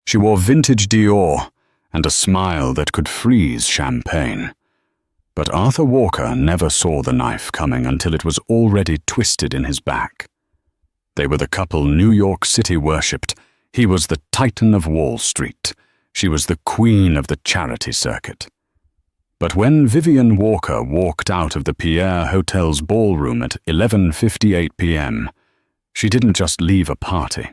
She wore vintage Dior and a smile that could freeze champagne. But Arthur Walker never saw the knife coming until it was already twisted in his back. They were the couple New York City worshipped. He was the Titan of Wall Street. She was the queen of the charity circuit. But when Vivian Walker walked out of the Pierre Hotel's ballroom at 11:58 p.m., she didn't just leave a party.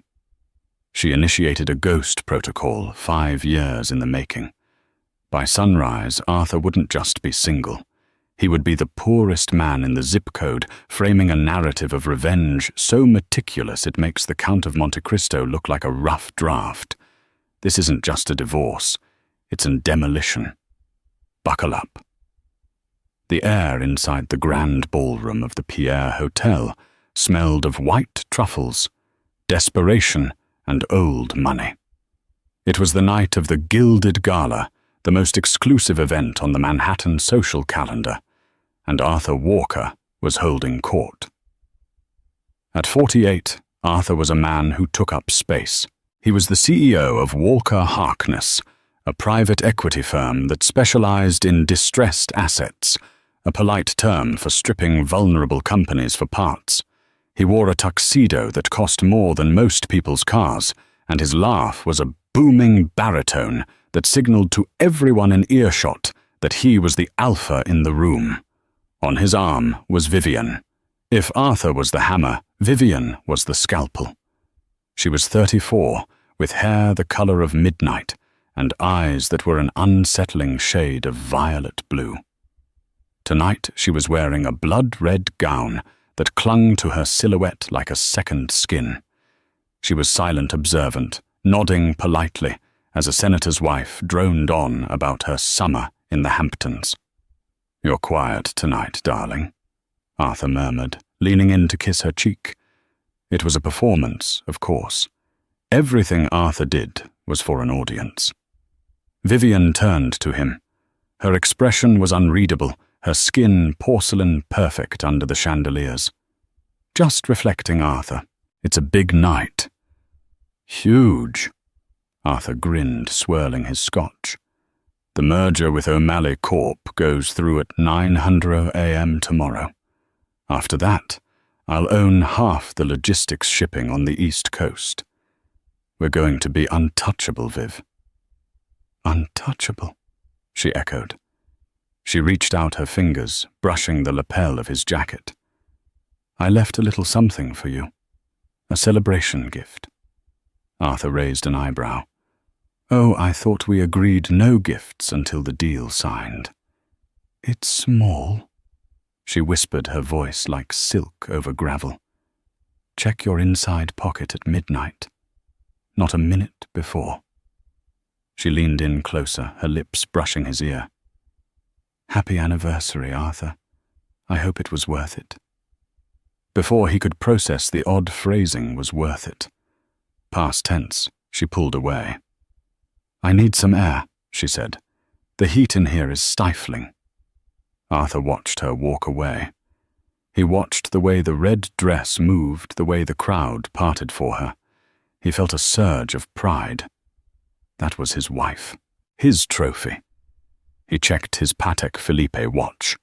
She initiated a ghost protocol 5 years in the making. By sunrise, Arthur wouldn't just be single. He would be the poorest man in the zip code, framing a narrative of revenge so meticulous it makes the Count of Monte Cristo look like a rough draft. This isn't just a divorce, it's a demolition. Buckle up. The air inside the grand ballroom of the Pierre Hotel smelled of white truffles, desperation, and old money. It was the night of the Gilded Gala, the most exclusive event on the Manhattan social calendar, and Arthur Walker was holding court. At 48, Arthur was a man who took up space. He was the CEO of Walker Harkness, a private equity firm that specialized in distressed assets, a polite term for stripping vulnerable companies for parts. He wore a tuxedo that cost more than most people's cars, and his laugh was a booming baritone that signaled to everyone in earshot that he was the alpha in the room. On his arm was Vivian. If Arthur was the hammer, Vivian was the scalpel. She was 34, with hair the color of midnight, and eyes that were an unsettling shade of violet blue. Tonight she was wearing a blood-red gown that clung to her silhouette like a second skin. She was silent observant, nodding politely as a senator's wife droned on about her summer in the Hamptons. "You're quiet tonight, darling," Arthur murmured, leaning in to kiss her cheek. It was a performance, of course. Everything Arthur did was for an audience. Vivian turned to him. Her expression was unreadable, her skin porcelain perfect under the chandeliers. "Just reflecting, Arthur. It's a big night." "Huge." Arthur grinned, swirling his scotch. "The merger with O'Malley Corp goes through at 9:00 a.m. tomorrow. After that, I'll own half the logistics shipping on the East Coast. We're going to be untouchable, Viv." "Untouchable," she echoed. She reached out her fingers, brushing the lapel of his jacket. "I left a little something for you. A celebration gift." Arthur raised an eyebrow. "Oh, I thought we agreed no gifts until the deal signed." "It's small," she whispered, her voice like silk over gravel. "Check your inside pocket at midnight. Not a minute before." She leaned in closer, her lips brushing his ear. "Happy anniversary, Arthur. I hope it was worth it." Before he could process the odd phrasing was worth it. Past tense, she pulled away. "I need some air," she said. "The heat in here is stifling." Arthur watched her walk away. He watched the way the red dress moved, the way the crowd parted for her. He felt a surge of pride. That was his wife, his trophy. He checked his Patek Philippe watch.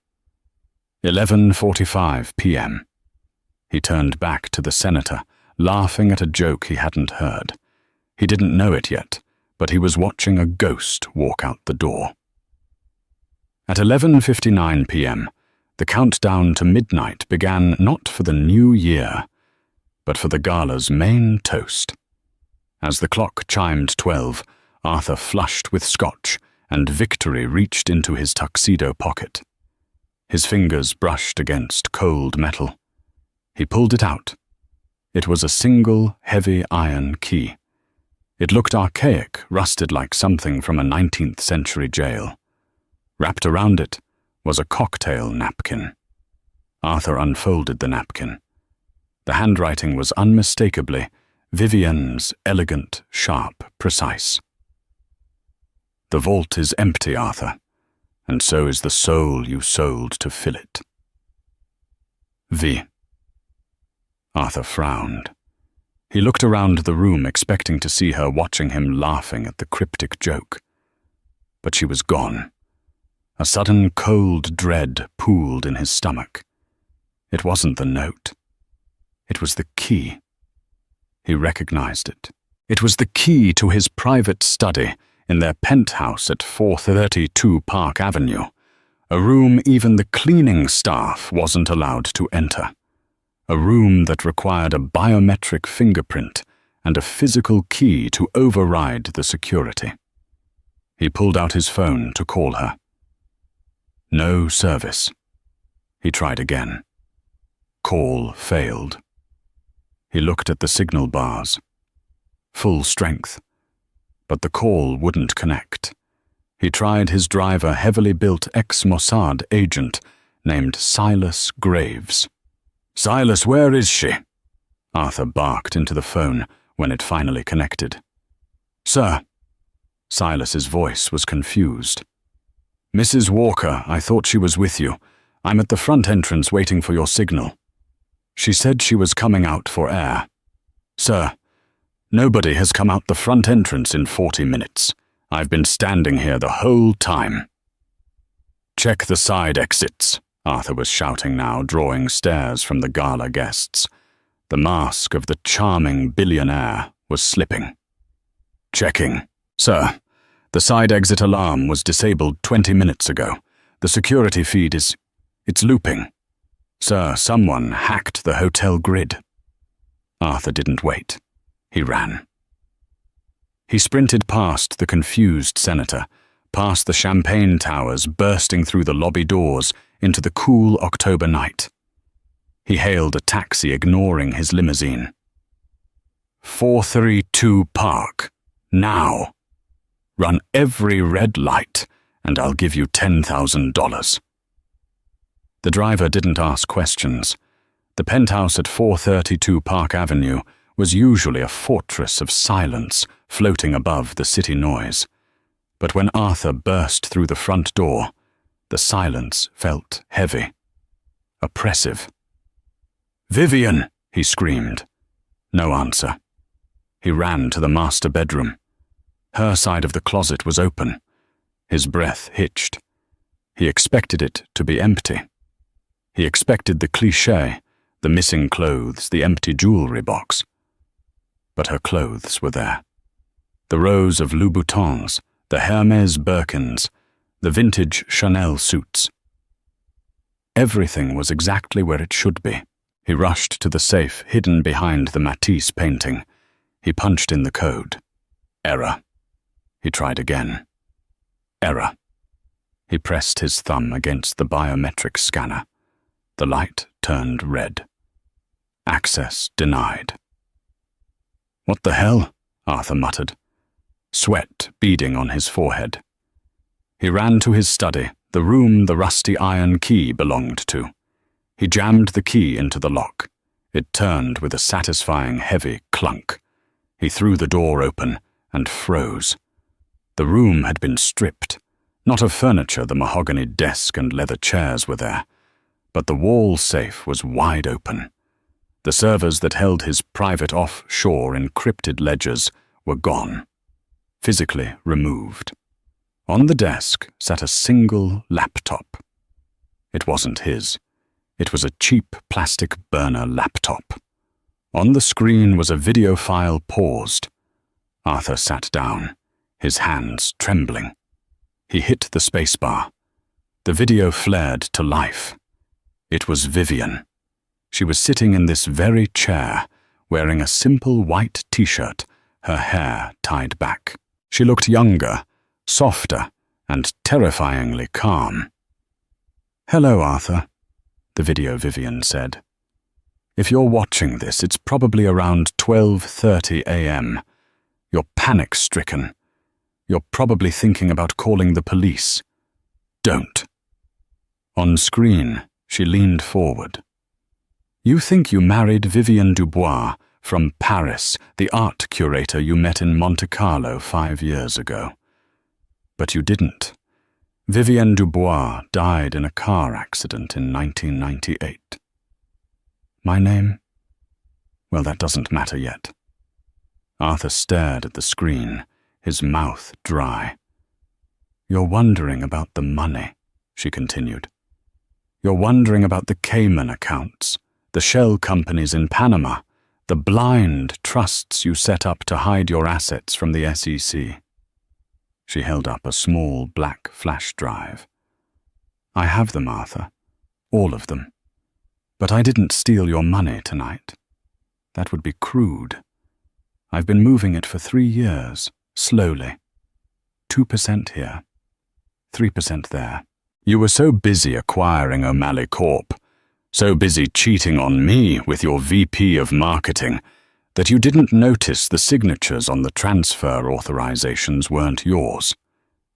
11:45 p.m. He turned back to the senator, laughing at a joke he hadn't heard. He didn't know it yet, but he was watching a ghost walk out the door. At 11:59 p.m., the countdown to midnight began not for the new year, but for the gala's main toast. As the clock chimed 12, Arthur flushed with scotch, and victory reached into his tuxedo pocket. His fingers brushed against cold metal. He pulled it out. It was a single, heavy iron key. It looked archaic, rusted like something from a 19th century jail. Wrapped around it was a cocktail napkin. Arthur unfolded the napkin. The handwriting was unmistakably Vivian's, elegant, sharp, precise. "The vault is empty, Arthur, and so is the soul you sold to fill it. V." Arthur frowned. He looked around the room expecting to see her watching him laughing at the cryptic joke. But she was gone. A sudden cold dread pooled in his stomach. It wasn't the note. It was the key. He recognized it. It was the key to his private study in their penthouse at 432 Park Avenue, a room even the cleaning staff wasn't allowed to enter. A room that required a biometric fingerprint and a physical key to override the security. He pulled out his phone to call her. No service. He tried again. Call failed. He looked at the signal bars. Full strength. But the call wouldn't connect. He tried his driver, heavily built ex-Mossad agent named Silas Graves. "Silas, where is she?" Arthur barked into the phone when it finally connected. "Sir." Silas's voice was confused. "Mrs. Walker, I thought she was with you. I'm at the front entrance waiting for your signal. She said she was coming out for air. Sir, nobody has come out the front entrance in 40 minutes. I've been standing here the whole time." "Check the side exits," Arthur was shouting now, drawing stares from the gala guests. The mask of the charming billionaire was slipping. "Checking. Sir, the side exit alarm was disabled 20 minutes ago. The security feed it's looping. Sir, someone hacked the hotel grid." Arthur didn't wait. He ran. He sprinted past the confused senator, past the champagne towers bursting through the lobby doors into the cool October night. He hailed a taxi, ignoring his limousine. 432 Park. Now. Run every red light, and I'll give you $10,000. The driver didn't ask questions. The penthouse at 432 Park Avenue was usually a fortress of silence floating above the city noise. But when Arthur burst through the front door, the silence felt heavy, oppressive. "Vivian!" he screamed. No answer. He ran to the master bedroom. Her side of the closet was open. His breath hitched. He expected it to be empty. He expected the cliché, the missing clothes, the empty jewelry box. But her clothes were there. The rows of Louboutins, the Hermès Birkins, the vintage Chanel suits. Everything was exactly where it should be. He rushed to the safe hidden behind the Matisse painting. He punched in the code. Error. He tried again. Error. He pressed his thumb against the biometric scanner. The light turned red. Access denied. "What the hell?" Arthur muttered, sweat beading on his forehead. He ran to his study, the room the rusty iron key belonged to. He jammed the key into the lock. It turned with a satisfying heavy clunk. He threw the door open and froze. The room had been stripped. Not of furniture, the mahogany desk and leather chairs were there, but the wall safe was wide open. The servers that held his private offshore encrypted ledgers were gone, physically removed. On the desk sat a single laptop. It wasn't his. It was a cheap plastic burner laptop. On the screen was a video file paused. Arthur sat down, his hands trembling. He hit the spacebar. The video flared to life. It was Vivian. She was sitting in this very chair, wearing a simple white t-shirt, her hair tied back. She looked younger, softer, and terrifyingly calm. "Hello, Arthur," the video Vivian said. "If you're watching this, it's probably around 12:30 a.m. You're panic-stricken. You're probably thinking about calling the police. Don't." On screen, she leaned forward. "You think you married Vivian Dubois from Paris, the art curator you met in Monte Carlo 5 years ago. But you didn't. Vivian Dubois died in a car accident in 1998. My name? Well, that doesn't matter yet. Arthur stared at the screen, his mouth dry. "You're wondering about the money," she continued. "You're wondering about the Cayman accounts, the shell companies in Panama, the blind trusts you set up to hide your assets from the SEC. She held up a small black flash drive. "I have them, Arthur. All of them. But I didn't steal your money tonight. That would be crude. I've been moving it for 3 years, slowly. 2% here, 3% there. You were so busy acquiring O'Malley Corp., so busy cheating on me with your VP of marketing, that you didn't notice the signatures on the transfer authorizations weren't yours.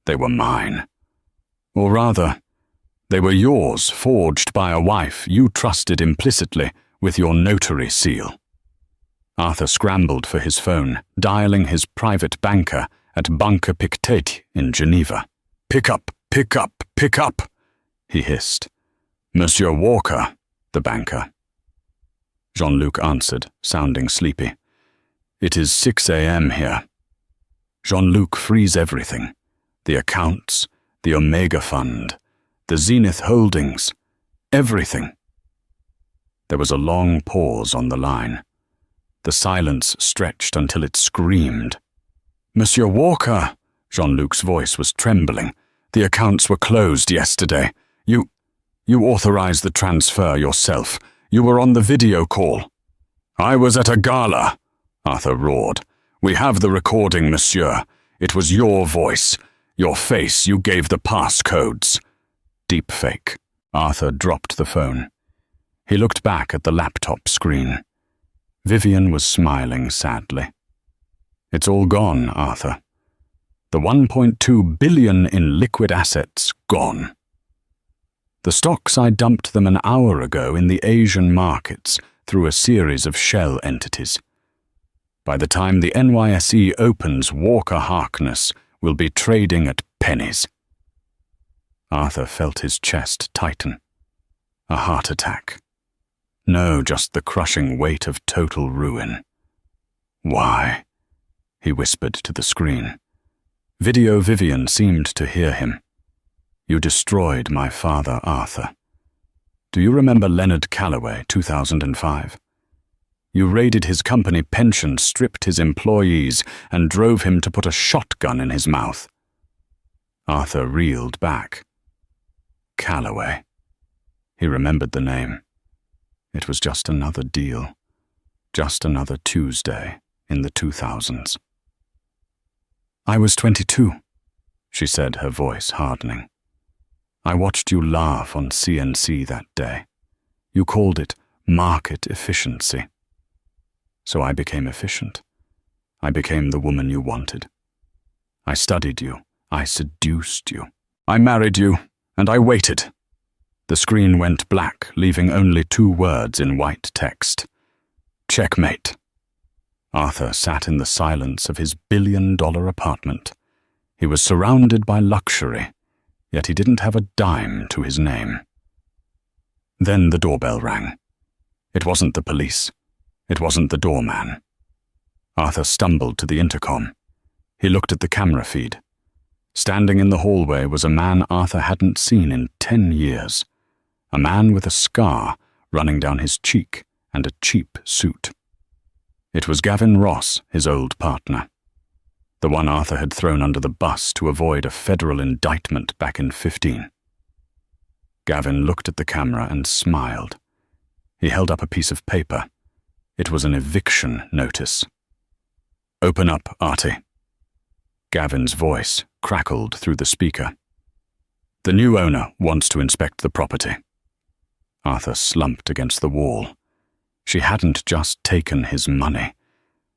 They were mine. Or rather, they were yours, forged by a wife you trusted implicitly with your notary seal." Arthur scrambled for his phone, dialing his private banker at Banque Pictet in Geneva. "Pick up, pick up, pick up," he hissed. "Monsieur Walker," the banker. Jean-Luc answered, sounding sleepy. "It is 6 a.m. here." Jean-Luc frees everything. The accounts, the Omega Fund, the Zenith Holdings, everything. There was a long pause on the line. The silence stretched until it screamed. "Monsieur Walker!" Jean-Luc's voice was trembling. "The accounts were closed yesterday. You authorized the transfer yourself. You were on the video call." "I was at a gala," Arthur roared. "We have the recording, monsieur. It was your voice, your face. You gave the passcodes." Deepfake. Arthur dropped the phone. He looked back at the laptop screen. Vivian was smiling sadly. "It's all gone, Arthur. The 1.2 billion in liquid assets gone. The stocks I dumped them an hour ago in the Asian markets through a series of shell entities. By the time the NYSE opens, Walker Harkness will be trading at pennies." Arthur felt his chest tighten. A heart attack. No, just the crushing weight of total ruin. "Why?" he whispered to the screen. Video Vivian seemed to hear him. "You destroyed my father, Arthur. Do you remember Leonard Calloway, 2005? You raided his company pension, stripped his employees, and drove him to put a shotgun in his mouth." Arthur reeled back. Calloway. He remembered the name. It was just another deal. Just another Tuesday in the 2000s. "I was 22, she said, her voice hardening. "I watched you laugh on CNC that day. You called it market efficiency. So I became efficient. I became the woman you wanted. I studied you. I seduced you. I married you, and I waited." The screen went black, leaving only 2 words in white text. "Checkmate." Arthur sat in the silence of his billion-dollar apartment. He was surrounded by luxury, yet he didn't have a dime to his name. Then the doorbell rang. It wasn't the police. It wasn't the doorman. Arthur stumbled to the intercom. He looked at the camera feed. Standing in the hallway was a man Arthur hadn't seen in 10 years. A man with a scar running down his cheek and a cheap suit. It was Gavin Ross, his old partner. The one Arthur had thrown under the bus to avoid a federal indictment back in 2015. Gavin looked at the camera and smiled. He held up a piece of paper. It was an eviction notice. "Open up, Artie." Gavin's voice crackled through the speaker. "The new owner wants to inspect the property." Arthur slumped against the wall. She hadn't just taken his money.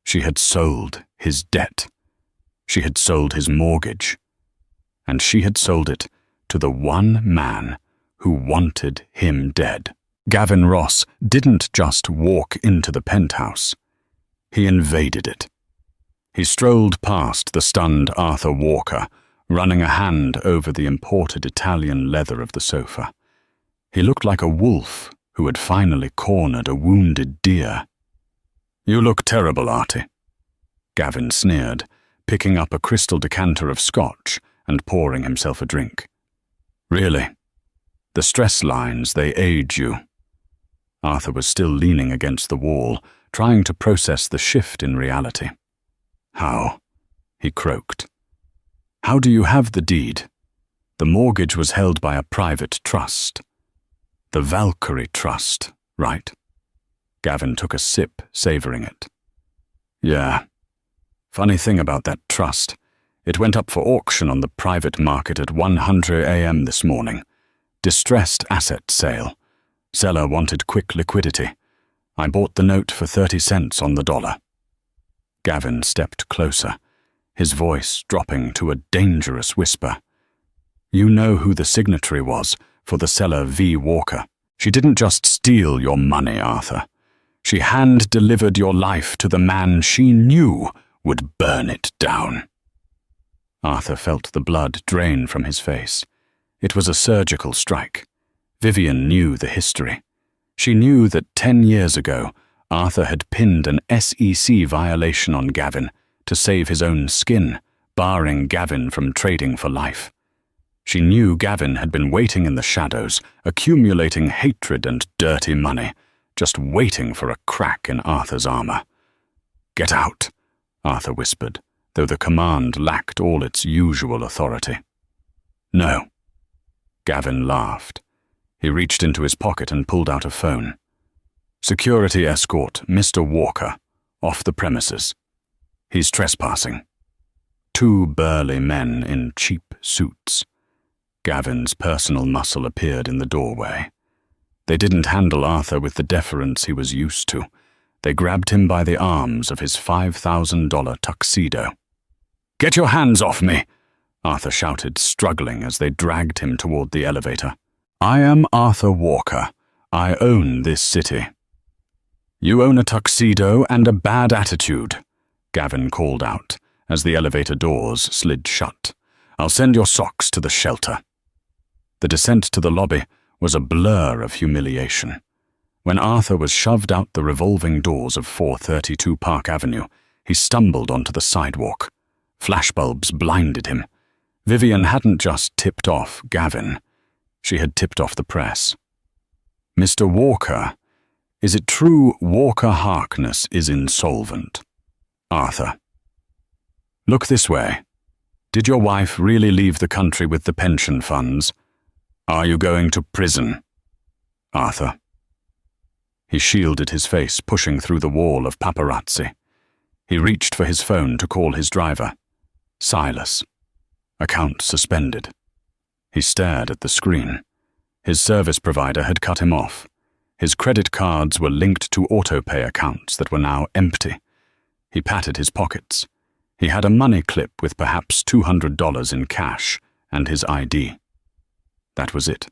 She had sold his debt. She had sold his mortgage. And she had sold it to the one man who wanted him dead. Gavin Ross didn't just walk into the penthouse. He invaded it. He strolled past the stunned Arthur Walker, running a hand over the imported Italian leather of the sofa. He looked like a wolf who had finally cornered a wounded deer. "You look terrible, Artie." Gavin sneered, picking up a crystal decanter of scotch and pouring himself a drink. Really? The stress lines, they age you. Arthur was still leaning against the wall, trying to process the shift in reality. How? He croaked. How do you have the deed? The mortgage was held by a private trust. The Valkyrie Trust, right? Gavin took a sip, savoring it. Yeah. Funny thing about that trust. It went up for auction on the private market at 100 a.m. this morning. Distressed asset sale. Seller wanted quick liquidity. I bought the note for 30 cents on the dollar. Gavin stepped closer, his voice dropping to a dangerous whisper. You know who the signatory was for the seller V. Walker. She didn't just steal your money, Arthur. She hand-delivered your life to the man she knew would burn it down. Arthur felt the blood drain from his face. It was a surgical strike. Vivian knew the history. She knew that 10 years ago, Arthur had pinned an SEC violation on Gavin to save his own skin, barring Gavin from trading for life. She knew Gavin had been waiting in the shadows, accumulating hatred and dirty money, just waiting for a crack in Arthur's armor. Get out, Arthur whispered, though the command lacked all its usual authority. No. Gavin laughed. He reached into his pocket and pulled out a phone. Security escort, Mr. Walker, off the premises. He's trespassing. 2 burly men in cheap suits. Gavin's personal muscle appeared in the doorway. They didn't handle Arthur with the deference he was used to. They grabbed him by the arms of his $5,000 tuxedo. Get your hands off me, Arthur shouted, struggling as they dragged him toward the elevator. I am Arthur Walker. I own this city. You own a tuxedo and a bad attitude, Gavin called out as the elevator doors slid shut. I'll send your socks to the shelter. The descent to the lobby was a blur of humiliation. When Arthur was shoved out the revolving doors of 432 Park Avenue, he stumbled onto the sidewalk. Flashbulbs blinded him. Vivian hadn't just tipped off Gavin. She had tipped off the press. Mr. Walker, is it true Walker Harkness is insolvent? Arthur. Look this way. Did your wife really leave the country with the pension funds? Are you going to prison? Arthur. He shielded his face, pushing through the wall of paparazzi. He reached for his phone to call his driver. Silas. Account suspended. He stared at the screen. His service provider had cut him off. His credit cards were linked to autopay accounts that were now empty. He patted his pockets. He had a money clip with perhaps $200 in cash and his ID. That was it.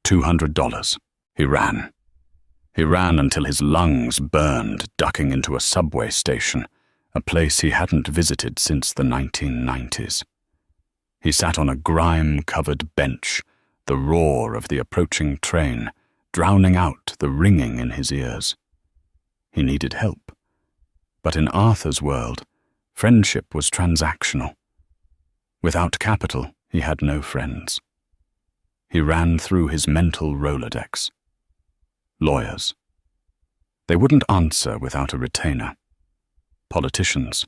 $200. He ran. He ran until his lungs burned, ducking into a subway station, a place he hadn't visited since the 1990s. He sat on a grime-covered bench, the roar of the approaching train drowning out the ringing in his ears. He needed help. But in Arthur's world, friendship was transactional. Without capital, he had no friends. He ran through his mental Rolodex. Lawyers. They wouldn't answer without a retainer. Politicians.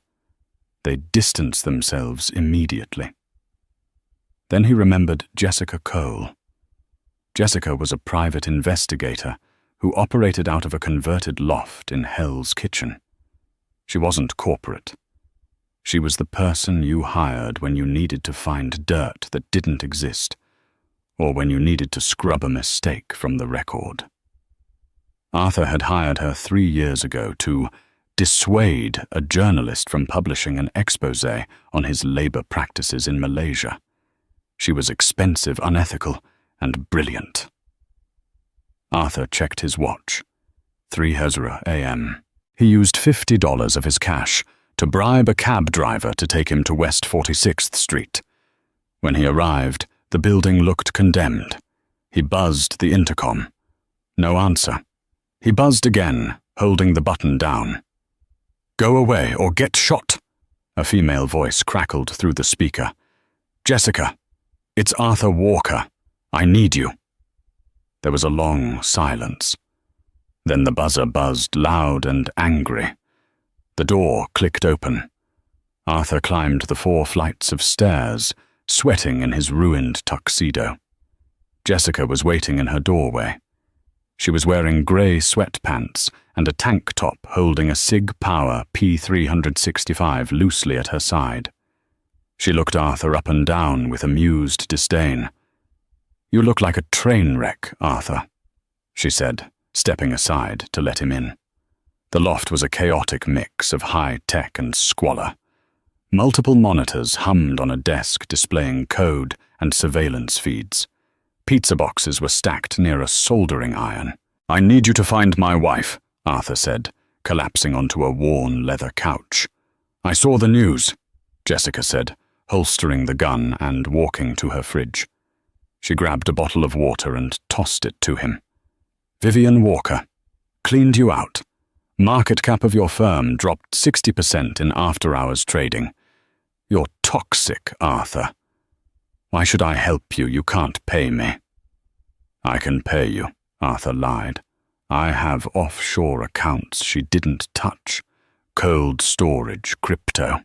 They distanced themselves immediately. Then he remembered Jessica Cole. Jessica was a private investigator who operated out of a converted loft in Hell's Kitchen. She wasn't corporate. She was the person you hired when you needed to find dirt that didn't exist, or when you needed to scrub a mistake from the record. Arthur had hired her 3 years ago to dissuade a journalist from publishing an exposé on his labor practices in Malaysia. She was expensive, unethical, and brilliant. Arthur checked his watch. 3:00 a.m. He used $50 of his cash to bribe a cab driver to take him to West 46th Street. When he arrived, the building looked condemned. He buzzed the intercom. No answer. He buzzed again, holding the button down. Go away or get shot, a female voice crackled through the speaker. Jessica, it's Arthur Walker. I need you. There was a long silence. Then the buzzer buzzed loud and angry. The door clicked open. Arthur climbed the 4 flights of stairs, sweating in his ruined tuxedo. Jessica was waiting in her doorway. She was wearing grey sweatpants and a tank top holding a Sig Power P365 loosely at her side. She looked Arthur up and down with amused disdain. "You look like a train wreck, Arthur," she said, stepping aside to let him in. The loft was a chaotic mix of high-tech and squalor. Multiple monitors hummed on a desk displaying code and surveillance feeds. Pizza boxes were stacked near a soldering iron. "I need you to find my wife," Arthur said, collapsing onto a worn leather couch. "I saw the news," Jessica said, holstering the gun and walking to her fridge. She grabbed a bottle of water and tossed it to him. "Vivian Walker. Cleaned you out. Market cap of your firm dropped 60% in after-hours trading. You're toxic, Arthur. Why should I help you? You can't pay me." "I can pay you," Arthur lied. "I have offshore accounts she didn't touch. Cold storage, crypto."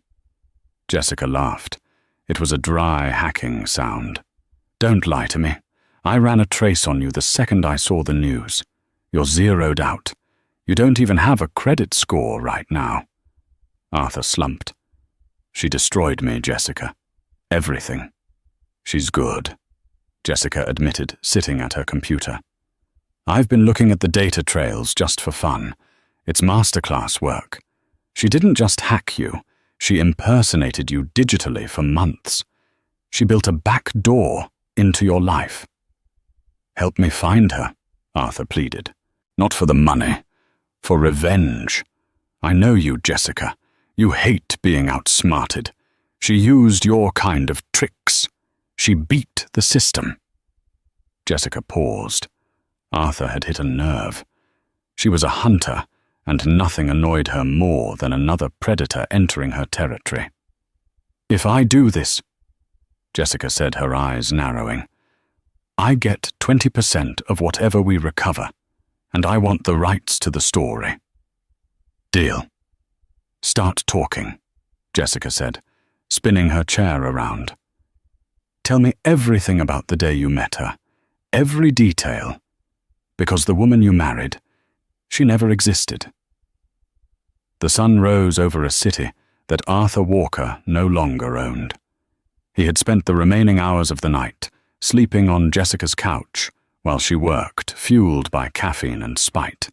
Jessica laughed. It was a dry, hacking sound. "Don't lie to me. I ran a trace on you the second I saw the news. You're zeroed out. You don't even have a credit score right now." Arthur slumped. "She destroyed me, Jessica. Everything." "She's good," Jessica admitted, sitting at her computer. "I've been looking at the data trails just for fun. It's masterclass work. She didn't just hack you. She impersonated you digitally for months. She built a back door into your life." "Help me find her," Arthur pleaded. "Not for the money. For revenge. I know you, Jessica. You hate being outsmarted. She used your kind of tricks. She beat the system." Jessica paused. Arthur had hit a nerve. She was a hunter, and nothing annoyed her more than another predator entering her territory. "If I do this," Jessica said, her eyes narrowing, "I get 20% of whatever we recover, and I want the rights to the story." "Deal." "Start talking," Jessica said, spinning her chair around. "Tell me everything about the day you met her. Every detail. Because the woman you married, she never existed." The sun rose over a city that Arthur Walker no longer owned. He had spent the remaining hours of the night sleeping on Jessica's couch while she worked, fueled by caffeine and spite.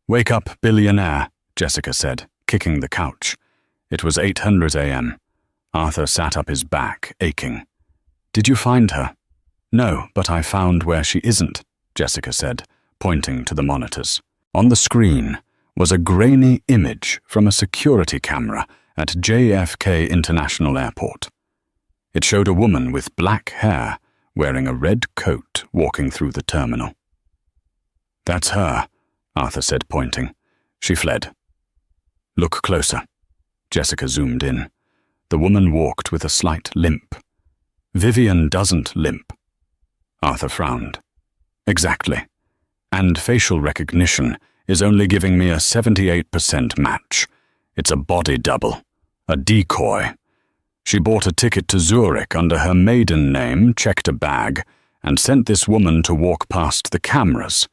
"Wake up, Billionaire," Jessica said, kicking the couch. It was 800 a.m. Arthur sat up, his back aching. "Did you find her?" "No, but I found where she isn't," Jessica said, pointing to the monitors. On the screen was a grainy image from a security camera at JFK International Airport. It showed a woman with black hair wearing a red coat walking through the terminal. "That's her," Arthur said, pointing. "She fled." "Look closer." Jessica zoomed in. The woman walked with a slight limp. "Vivian doesn't limp." Arthur frowned. "Exactly. And facial recognition is only giving me a 78% match. It's a body double. A decoy. She bought a ticket to Zurich under her maiden name, checked a bag, and sent this woman to walk past the cameras.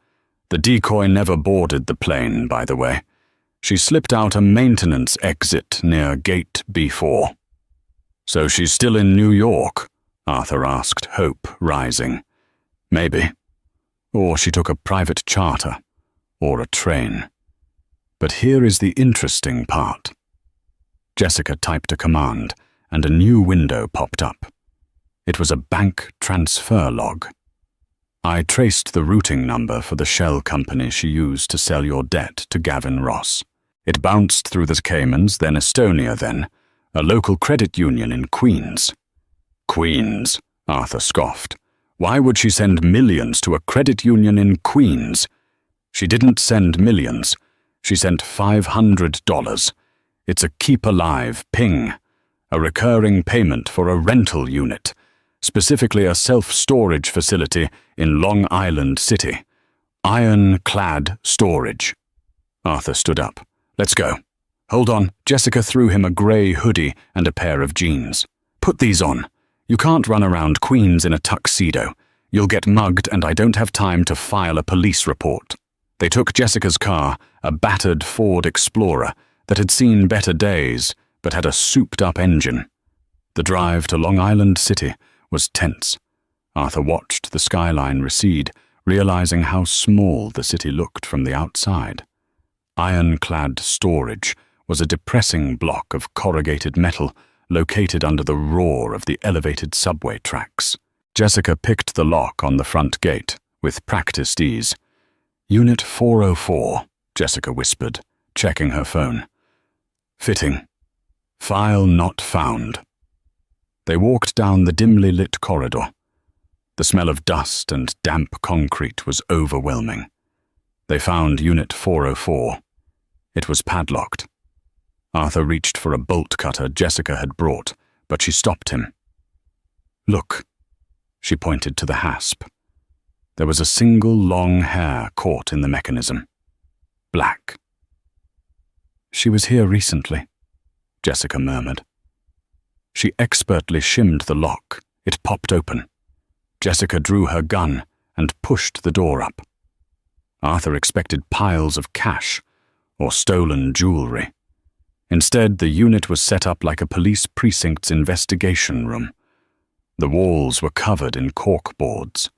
The decoy never boarded the plane, by the way. She slipped out a maintenance exit near Gate B4. "So she's still in New York?" Arthur asked, hope rising. "Maybe. Or she took a private charter. Or a train. But here is the interesting part." Jessica typed a command, and a new window popped up. It was a bank transfer log. "I traced the routing number for the shell company she used to sell your debt to Gavin Ross. It bounced through the Caymans, then Estonia, then a local credit union in Queens." "Queens," Arthur scoffed. "Why would she send millions to a credit union in Queens?" "She didn't send millions. She sent $500. It's a keep alive ping, a recurring payment for a rental unit, specifically a self-storage facility in Long Island City. Ironclad storage. Arthur stood up. Let's go. Hold on. Jessica threw him a grey hoodie and a pair of jeans. Put these on. You can't run around Queens in a tuxedo. You'll get mugged and I don't have time to file a police report. They took Jessica's car, a battered Ford Explorer that had seen better days but had a souped-up engine. The drive to Long Island City was tense. Arthur watched the skyline recede, realizing how small the city looked from the outside. Ironclad storage was a depressing block of corrugated metal located under the roar of the elevated subway tracks. Jessica picked the lock on the front gate with practiced ease. Unit 404, Jessica whispered, checking her phone. Fitting. File not found. They walked down the dimly lit corridor. The smell of dust and damp concrete was overwhelming. They found Unit 404. It was padlocked. Arthur reached for a bolt cutter Jessica had brought, but she stopped him. Look. She pointed to the hasp. There was a single long hair caught in the mechanism. Black. She was here recently, Jessica murmured. She expertly shimmed the lock. It popped open. Jessica drew her gun and pushed the door up. Arthur expected piles of cash or stolen jewelry. Instead, the unit was set up like a police precinct's investigation room. The walls were covered in corkboards.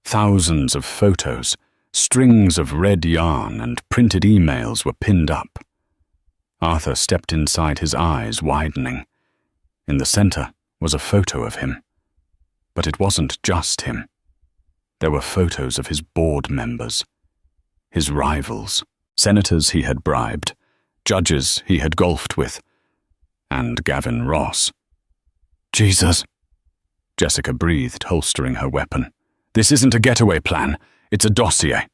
Thousands of photos, strings of red yarn, and printed emails were pinned up. Arthur stepped inside, his eyes widening. In the center was a photo of him. But it wasn't just him. There were photos of his board members, his rivals, senators he had bribed, judges he had golfed with, and Gavin Ross. Jesus, Jessica breathed, holstering her weapon. This isn't a getaway plan, it's a dossier.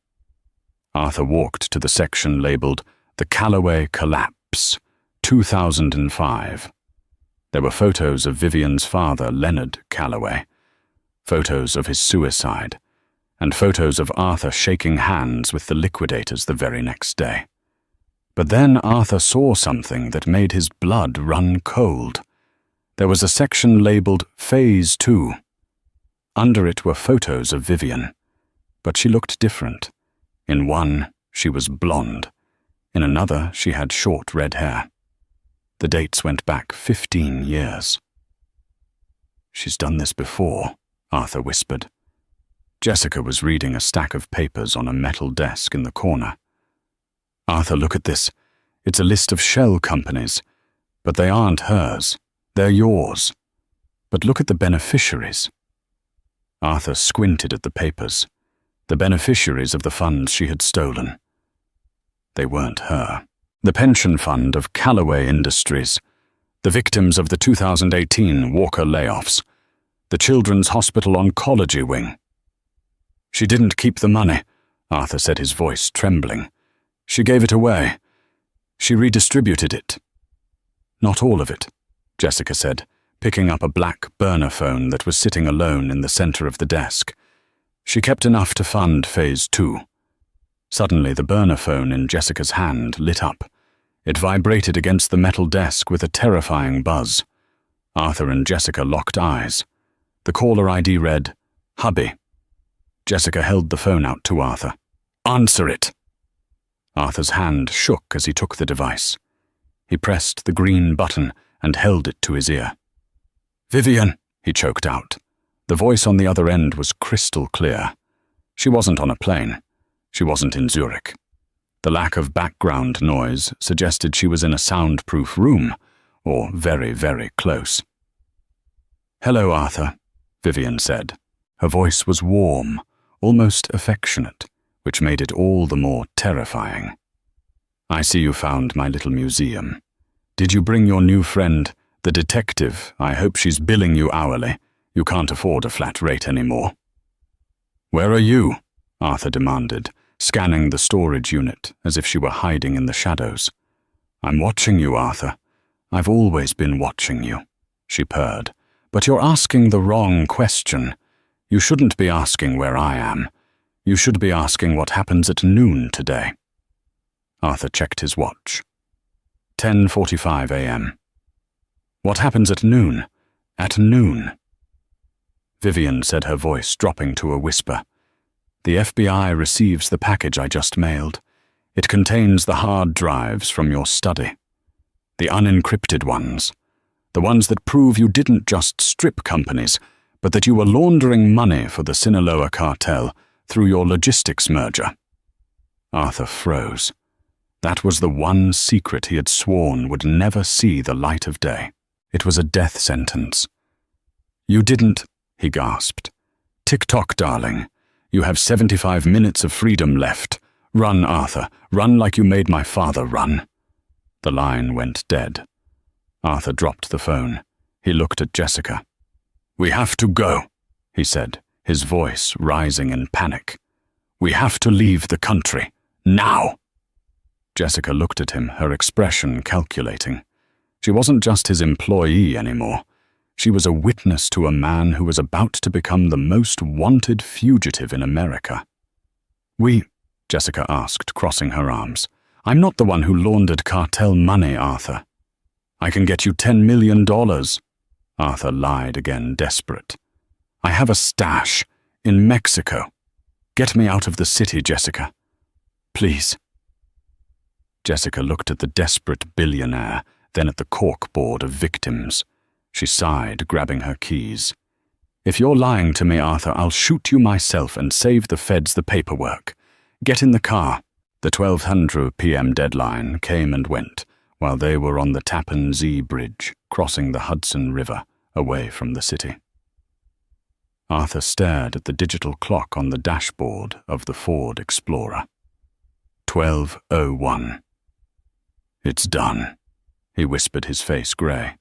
Arthur walked to the section labeled The Callaway Collapse, 2005. There were photos of Vivian's father, Leonard Callaway, photos of his suicide, and photos of Arthur shaking hands with the liquidators the very next day. But then Arthur saw something that made his blood run cold. There was a section labeled Phase 2. Under it were photos of Vivian, but she looked different. In one, she was blonde. In another, she had short red hair. The dates went back 15 years. She's done this before, Arthur whispered. Jessica was reading a stack of papers on a metal desk in the corner. Arthur, look at this. It's a list of shell companies, but they aren't hers. They're yours. But look at the beneficiaries. Arthur squinted at the papers, the beneficiaries of the funds she had stolen. They weren't her. The pension fund of Callaway Industries, the victims of the 2018 Walker layoffs, the Children's Hospital Oncology Wing. She didn't keep the money, Arthur said, his voice trembling. She gave it away. She redistributed it. Not all of it, Jessica said, picking up a black burner phone that was sitting alone in the center of the desk. She kept enough to fund Phase 2. Suddenly, the burner phone in Jessica's hand lit up. It vibrated against the metal desk with a terrifying buzz. Arthur and Jessica locked eyes. The caller ID read, Hubby. Jessica held the phone out to Arthur. Answer it. Arthur's hand shook as he took the device. He pressed the green button and held it to his ear. Vivian, he choked out. The voice on the other end was crystal clear. She wasn't on a plane. She wasn't in Zurich. The lack of background noise suggested she was in a soundproof room, or very, very close. Hello, Arthur, Vivian said. Her voice was warm, almost affectionate, which made it all the more terrifying. I see you found my little museum. Did you bring your new friend, the detective? I hope she's billing you hourly. You can't afford a flat rate anymore. Where are you? Arthur demanded, scanning the storage unit as if she were hiding in the shadows. I'm watching you, Arthur. I've always been watching you, she purred. But you're asking the wrong question. You shouldn't be asking where I am. You should be asking what happens at noon today. Arthur checked his watch. 10:45 a.m. What happens at noon? At noon. Vivian said, her voice dropping to a whisper. The FBI receives the package I just mailed. It contains the hard drives from your study. The unencrypted ones. The ones that prove you didn't just strip companies, but that you were laundering money for the Sinaloa cartel through your logistics merger. Arthur froze. That was the one secret he had sworn would never see the light of day. It was a death sentence. You didn't, he gasped. Tick-tock, darling. You have 75 minutes of freedom left. Run, Arthur. Run like you made my father run. The line went dead. Arthur dropped the phone. He looked at Jessica. We have to go, he said, his voice rising in panic. We have to leave the country. Now! Jessica looked at him, her expression calculating. She wasn't just his employee anymore. She was a witness to a man who was about to become the most wanted fugitive in America. Jessica asked, crossing her arms. I'm not the one who laundered cartel money, Arthur. I can get you $10 million. Arthur lied again, desperate. I have a stash in Mexico. Get me out of the city, Jessica. Please. Jessica looked at the desperate billionaire, then at the corkboard of victims. She sighed, grabbing her keys. If you're lying to me, Arthur, I'll shoot you myself and save the feds the paperwork. Get in the car. The 12:00 p.m. deadline came and went, while they were on the Tappan Zee Bridge, crossing the Hudson River, away from the city. Arthur stared at the digital clock on the dashboard of the Ford Explorer. 12:01. It's done, he whispered, his face grey.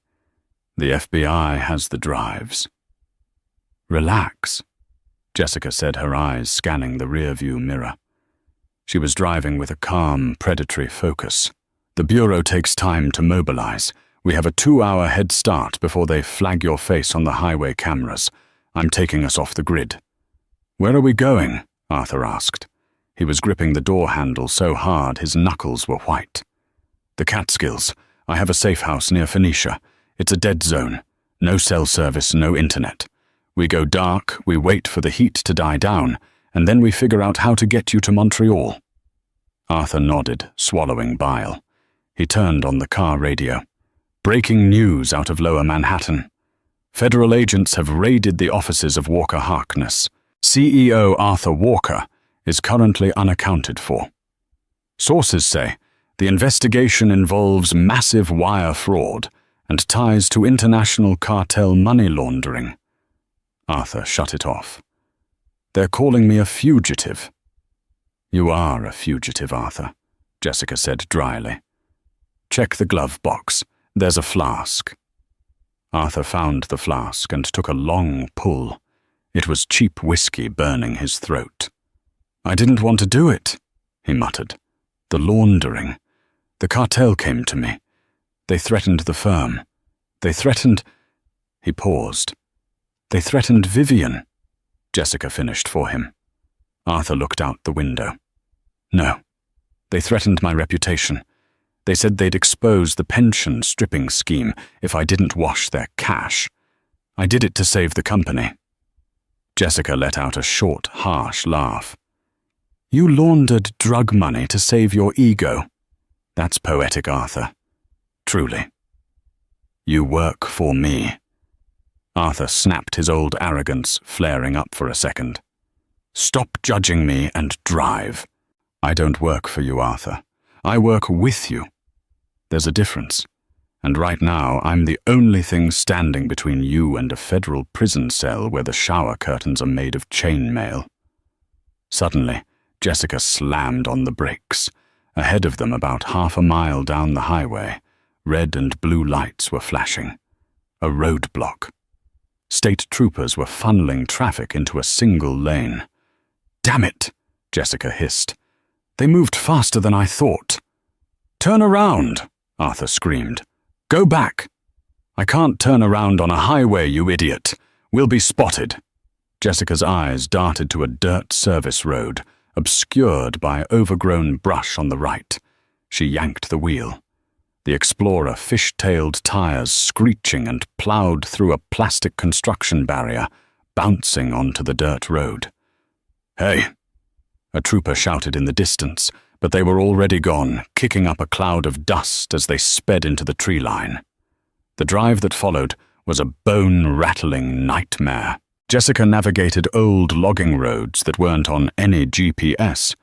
The FBI has the drives. Relax, Jessica said, her eyes scanning the rearview mirror. She was driving with a calm, predatory focus. The Bureau takes time to mobilize. We have a 2-hour head start before they flag your face on the highway cameras. I'm taking us off the grid. Where are we going? Arthur asked. He was gripping the door handle so hard his knuckles were white. The Catskills. I have a safe house near Phoenicia. It's a dead zone. No cell service, no internet. We go dark, we wait for the heat to die down, and then we figure out how to get you to Montreal. Arthur nodded, swallowing bile. He turned on the car radio. Breaking news out of Lower Manhattan. Federal agents have raided the offices of Walker Harkness. CEO Arthur Walker is currently unaccounted for. Sources say the investigation involves massive wire fraud and ties to international cartel money laundering. Arthur shut it off. They're calling me a fugitive. You are a fugitive, Arthur, Jessica said dryly. Check the glove box. There's a flask. Arthur found the flask and took a long pull. It was cheap whiskey burning his throat. I didn't want to do it, he muttered. The laundering. The cartel came to me. They threatened the firm. They threatened... He paused. They threatened Vivian, Jessica finished for him. Arthur looked out the window. No. They threatened my reputation. They said they'd expose the pension stripping scheme if I didn't wash their cash. I did it to save the company. Jessica let out a short, harsh laugh. You laundered drug money to save your ego. That's poetic, Arthur. Truly. You work for me. Arthur snapped, his old arrogance flaring up for a second. Stop judging me and drive. I don't work for you, Arthur. I work with you. There's a difference. And right now, I'm the only thing standing between you and a federal prison cell where the shower curtains are made of chainmail. Suddenly, Jessica slammed on the brakes. Ahead of them, about half a mile down the highway, red and blue lights were flashing. A roadblock. State troopers were funneling traffic into a single lane. Damn it, Jessica hissed. They moved faster than I thought. Turn around, Arthur screamed. "Go back! I can't turn around on a highway, you idiot. We'll be spotted." Jessica's eyes darted to a dirt service road, obscured by overgrown brush on the right. She yanked the wheel. The Explorer fish-tailed tires screeching and ploughed through a plastic construction barrier, bouncing onto the dirt road. "Hey!" A trooper shouted in the distance, but they were already gone, kicking up a cloud of dust as they sped into the tree line. The drive that followed was a bone-rattling nightmare. Jessica navigated old logging roads that weren't on any GPS.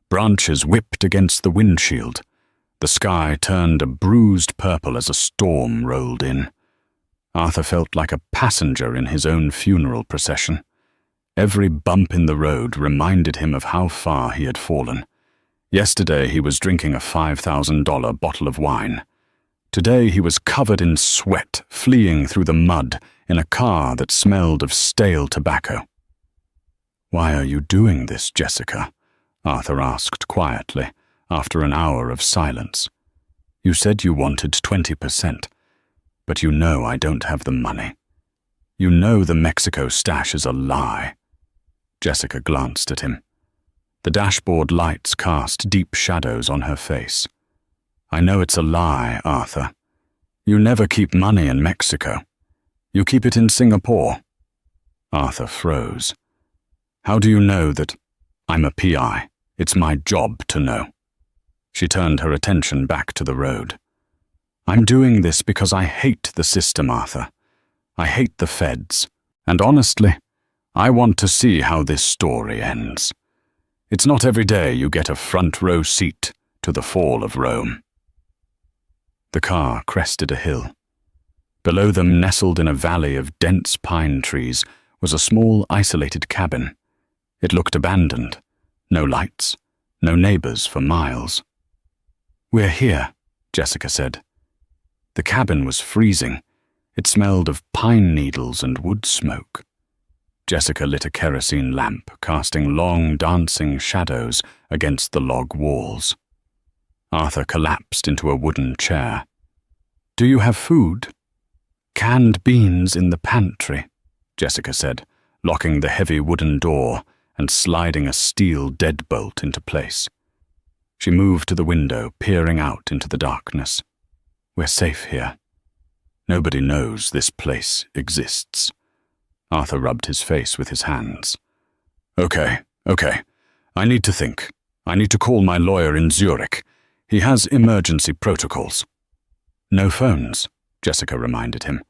Branches whipped against the windshield. The sky turned a bruised purple as a storm rolled in. Arthur felt like a passenger in his own funeral procession. Every bump in the road reminded him of how far he had fallen. Yesterday he was drinking a $5,000 bottle of wine. Today he was covered in sweat, fleeing through the mud in a car that smelled of stale tobacco. "Why are you doing this, Jessica?" Arthur asked quietly, after an hour of silence. "You said you wanted 20%, but you know I don't have the money. You know the Mexico stash is a lie." Jessica glanced at him. The dashboard lights cast deep shadows on her face. "I know it's a lie, Arthur. You never keep money in Mexico. You keep it in Singapore." Arthur froze. "How do you know that I'm a PI? It's my job to know." She turned her attention back to the road. "I'm doing this because I hate the system, Arthur. I hate the feds. And honestly, I want to see how this story ends. It's not every day you get a front row seat to the fall of Rome." The car crested a hill. Below them, nestled in a valley of dense pine trees, was a small, isolated cabin. It looked abandoned. No lights, no neighbors for miles. "We're here," Jessica said. The cabin was freezing. It smelled of pine needles and wood smoke. Jessica lit a kerosene lamp, casting long, dancing shadows against the log walls. Arthur collapsed into a wooden chair. "Do you have food?" "Canned beans in the pantry," Jessica said, locking the heavy wooden door and sliding a steel deadbolt into place. She moved to the window, peering out into the darkness. "We're safe here. Nobody knows this place exists." Arthur rubbed his face with his hands. Okay. I need to think. I need to call my lawyer in Zurich. He has emergency protocols." "No phones," Jessica reminded him.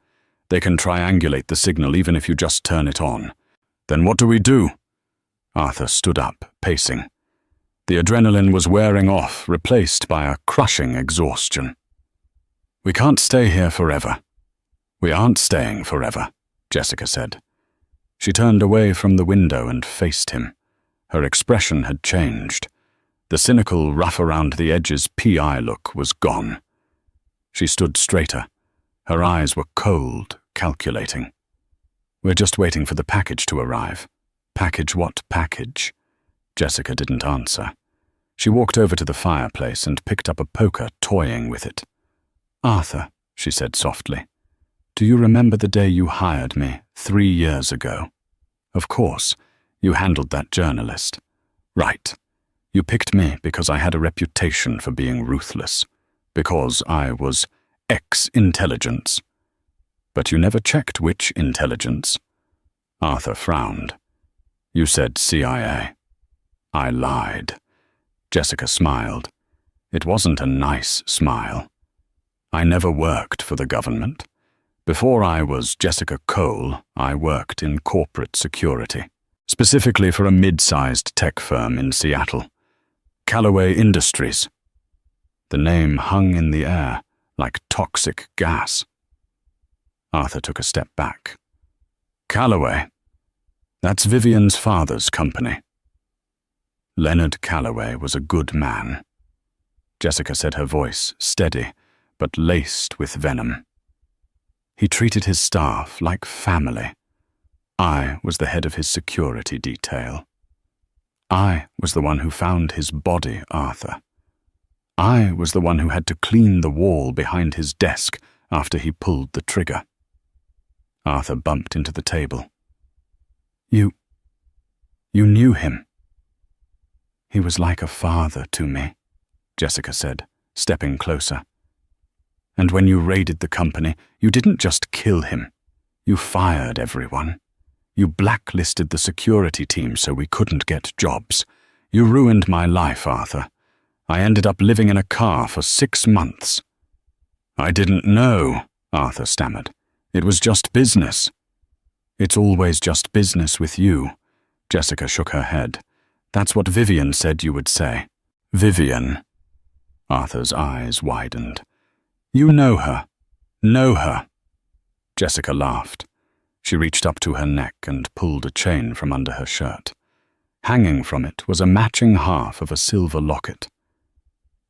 "They can triangulate the signal even if you just turn it on." "Then what do we do?" Arthur stood up, pacing. The adrenaline was wearing off, replaced by a crushing exhaustion. "We can't stay here forever." "We aren't staying forever," Jessica said. She turned away from the window and faced him. Her expression had changed. The cynical, rough-around-the-edges PI look was gone. She stood straighter. Her eyes were cold, calculating. "We're just waiting for the package to arrive." "Package what package?" Jessica didn't answer. She walked over to the fireplace and picked up a poker, toying with it. "Arthur," she said softly, "do you remember the day you hired me 3 years ago? Of course, you handled that journalist. Right. You picked me because I had a reputation for being ruthless, because I was ex-intelligence. But you never checked which intelligence." Arthur frowned. "You said CIA. I lied." Jessica smiled. It wasn't a nice smile. "I never worked for the government. Before I was Jessica Cole, I worked in corporate security, specifically for a mid-sized tech firm in Seattle. Callaway Industries." The name hung in the air like toxic gas. Arthur took a step back. "Callaway? That's Vivian's father's company." Leonard Callaway was a good man. Jessica said, her voice steady, but laced with venom. "He treated his staff like family. I was the head of his security detail. I was the one who found his body, Arthur. I was the one who had to clean the wall behind his desk after he pulled the trigger. Arthur bumped into the table. You knew him. He was like a father to me, Jessica said, stepping closer. And when you raided the company, you didn't just kill him. You fired everyone. You blacklisted the security team so we couldn't get jobs. You ruined my life, Arthur. I ended up living in a car for 6 months. I didn't know, Arthur stammered. It was just business. It's always just business with you. Jessica shook her head. That's what Vivian said you would say. Vivian. Arthur's eyes widened. You know her. Know her. Jessica laughed. She reached up to her neck and pulled a chain from under her shirt. Hanging from it was a matching half of a silver locket.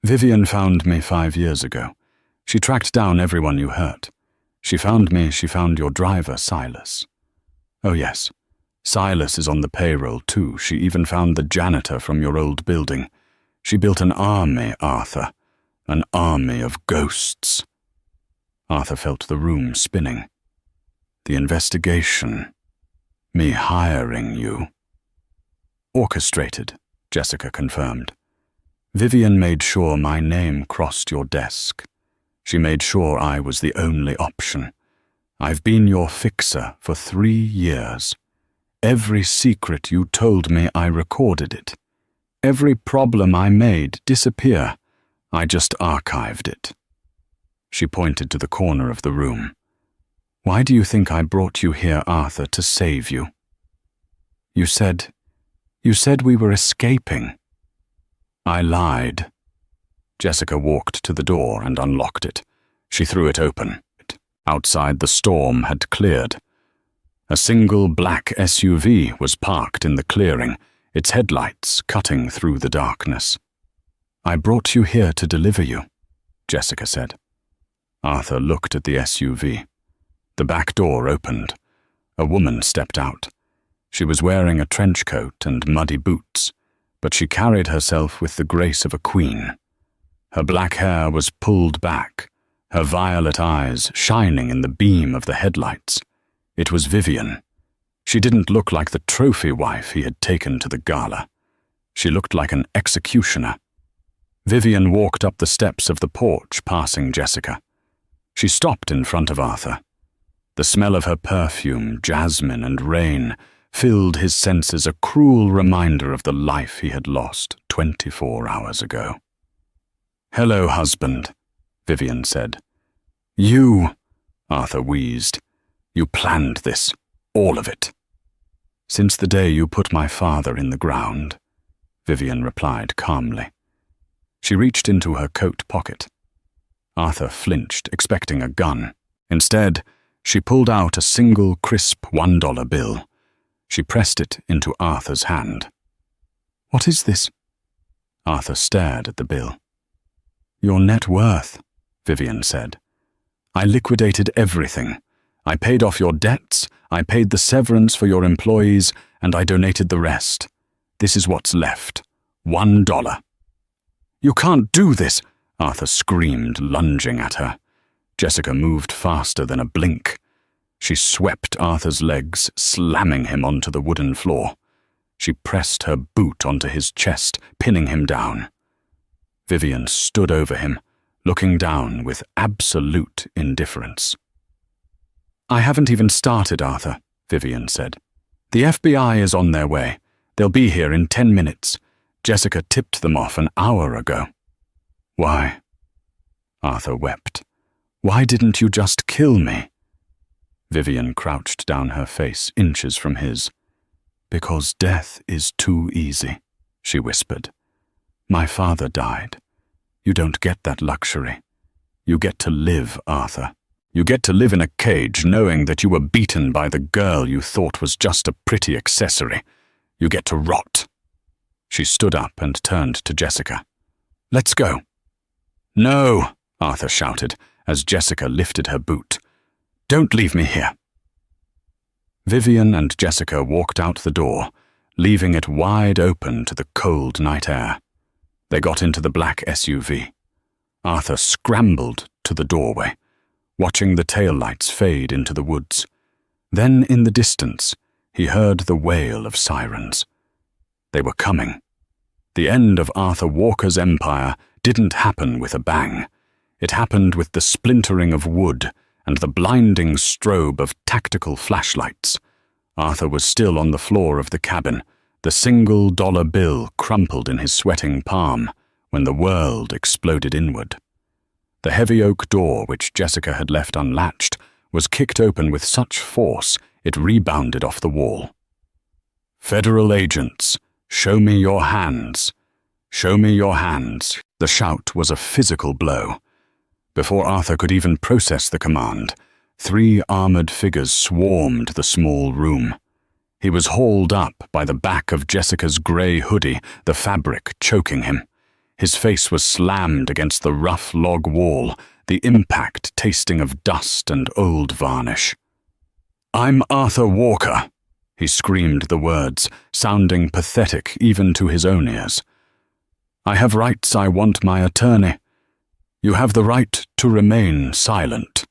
Vivian found me 5 years ago. She tracked down everyone you hurt. She found me, she found your driver, Silas. Oh yes, Silas is on the payroll too. She even found the janitor from your old building. She built an army, Arthur. An army of ghosts. Arthur felt the room spinning. The investigation. Me hiring you. Orchestrated, Jessica confirmed. Vivian made sure my name crossed your desk. She made sure I was the only option. I've been your fixer for 3 years. Every secret you told me, I recorded it. Every problem I made disappear. I just archived it. She pointed to the corner of the room. Why do you think I brought you here, Arthur, to save you? You said we were escaping. I lied. Jessica walked to the door and unlocked it. She threw it open. Outside, the storm had cleared. A single black SUV was parked in the clearing, its headlights cutting through the darkness. I brought you here to deliver you, Jessica said. Arthur looked at the SUV. The back door opened. A woman stepped out. She was wearing a trench coat and muddy boots, but she carried herself with the grace of a queen. Her black hair was pulled back, her violet eyes shining in the beam of the headlights. It was Vivian. She didn't look like the trophy wife he had taken to the gala. She looked like an executioner. Vivian walked up the steps of the porch, passing Jessica. She stopped in front of Arthur. The smell of her perfume, jasmine and rain, filled his senses, a cruel reminder of the life he had lost 24 hours ago. "Hello, husband," Vivian said. "You," Arthur wheezed. "You planned this, all of it." "Since the day you put my father in the ground," Vivian replied calmly. She reached into her coat pocket. Arthur flinched, expecting a gun. Instead, she pulled out a single crisp $1 bill. She pressed it into Arthur's hand. "What is this?" Arthur stared at the bill. "Your net worth," Vivian said. "I liquidated everything. I paid off your debts, I paid the severance for your employees, and I donated the rest. This is what's left. $1. "You can't do this!" Arthur screamed, lunging at her. Jessica moved faster than a blink. She swept Arthur's legs, slamming him onto the wooden floor. She pressed her boot onto his chest, pinning him down. Vivian stood over him, looking down with absolute indifference. "I haven't even started, Arthur," Vivian said. "The FBI is on their way. They'll be here in 10 minutes. Jessica tipped them off an hour ago." "Why?" Arthur wept. "Why didn't you just kill me?" Vivian crouched down her face inches from his. "Because death is too easy," she whispered. "My father died. You don't get that luxury. You get to live, Arthur. You get to live in a cage knowing that you were beaten by the girl you thought was just a pretty accessory. You get to rot." She stood up and turned to Jessica. "Let's go." "No," Arthur shouted as Jessica lifted her boot. "Don't leave me here." Vivian and Jessica walked out the door, leaving it wide open to the cold night air. They got into the black SUV. Arthur scrambled to the doorway, watching the taillights fade into the woods. Then, in the distance, he heard the wail of sirens. They were coming. The end of Arthur Walker's empire didn't happen with a bang. It happened with the splintering of wood and the blinding strobe of tactical flashlights. Arthur was still on the floor of the cabin, the $1 bill crumpled in his sweating palm, when the world exploded inward. The heavy oak door, which Jessica had left unlatched, was kicked open with such force it rebounded off the wall. "Federal agents, show me your hands. Show me your hands." The shout was a physical blow. Before Arthur could even process the command, 3 armored figures swarmed the small room. He was hauled up by the back of Jessica's grey hoodie, the fabric choking him. His face was slammed against the rough log wall, the impact tasting of dust and old varnish. "I'm Arthur Walker," he screamed the words, sounding pathetic even to his own ears. "I have rights. I want my attorney. You have the right to remain silent."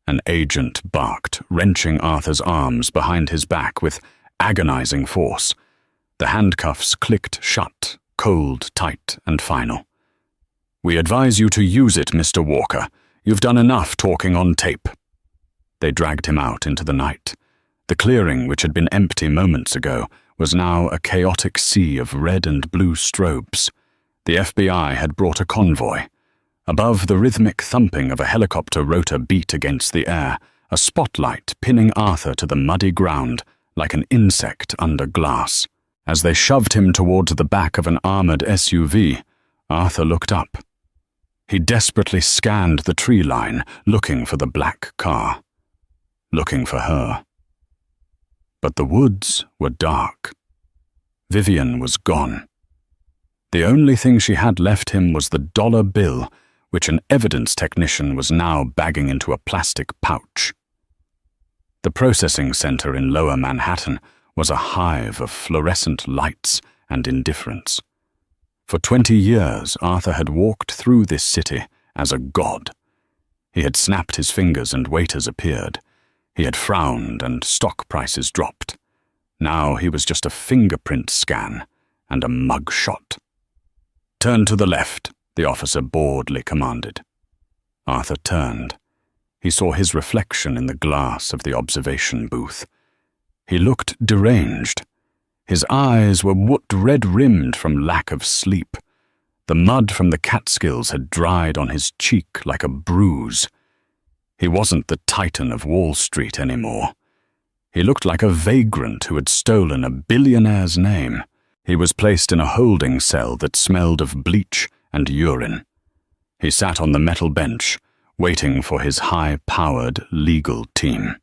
An agent barked, wrenching Arthur's arms behind his back with agonizing force. The handcuffs clicked shut, cold, tight, and final. "We advise you to use it, Mr. Walker. You've done enough talking on tape." They dragged him out into the night. The clearing, which had been empty moments ago, was now a chaotic sea of red and blue strobes. The FBI had brought a convoy. Above the rhythmic thumping of a helicopter rotor beat against the air, a spotlight pinning Arthur to the muddy ground like an insect under glass. As they shoved him towards the back of an armored SUV, Arthur looked up. He desperately scanned the tree line, looking for the black car. Looking for her. But the woods were dark. Vivian was gone. The only thing she had left him was the $1 bill, which an evidence technician was now bagging into a plastic pouch. The processing center in Lower Manhattan was a hive of fluorescent lights and indifference. For 20 years, Arthur had walked through this city as a god. He had snapped his fingers and waiters appeared. He had frowned and stock prices dropped. Now he was just a fingerprint scan and a mug shot. "Turn to the left," the officer boredly commanded. Arthur turned. He saw his reflection in the glass of the observation booth. He looked deranged. His eyes were red-rimmed from lack of sleep. The mud from the Catskills had dried on his cheek like a bruise. He wasn't the Titan of Wall Street anymore. He looked like a vagrant who had stolen a billionaire's name. He was placed in a holding cell that smelled of bleach and urine. He sat on the metal bench, waiting for his high-powered legal team.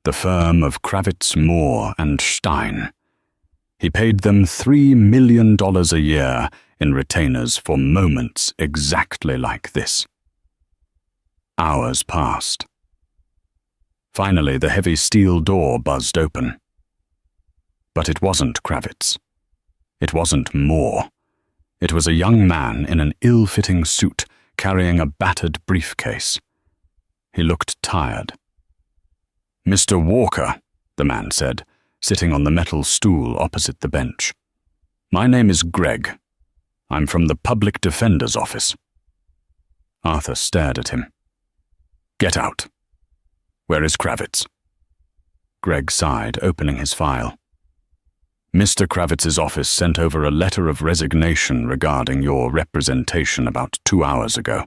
The firm of Kravitz, Moore and Stein. He paid them $3 million a year in retainers for moments exactly like this. Hours passed. Finally, the heavy steel door buzzed open. But it wasn't Kravitz. It wasn't Moore. It was a young man in an ill-fitting suit carrying a battered briefcase. He looked tired. "Mr. Walker," the man said, sitting on the metal stool opposite the bench. "My name is Greg. I'm from the Public Defender's Office." Arthur stared at him. "Get out. Where is Kravitz?" Greg sighed, opening his file. "Mr. Kravitz's office sent over a letter of resignation regarding your representation about 2 hours ago.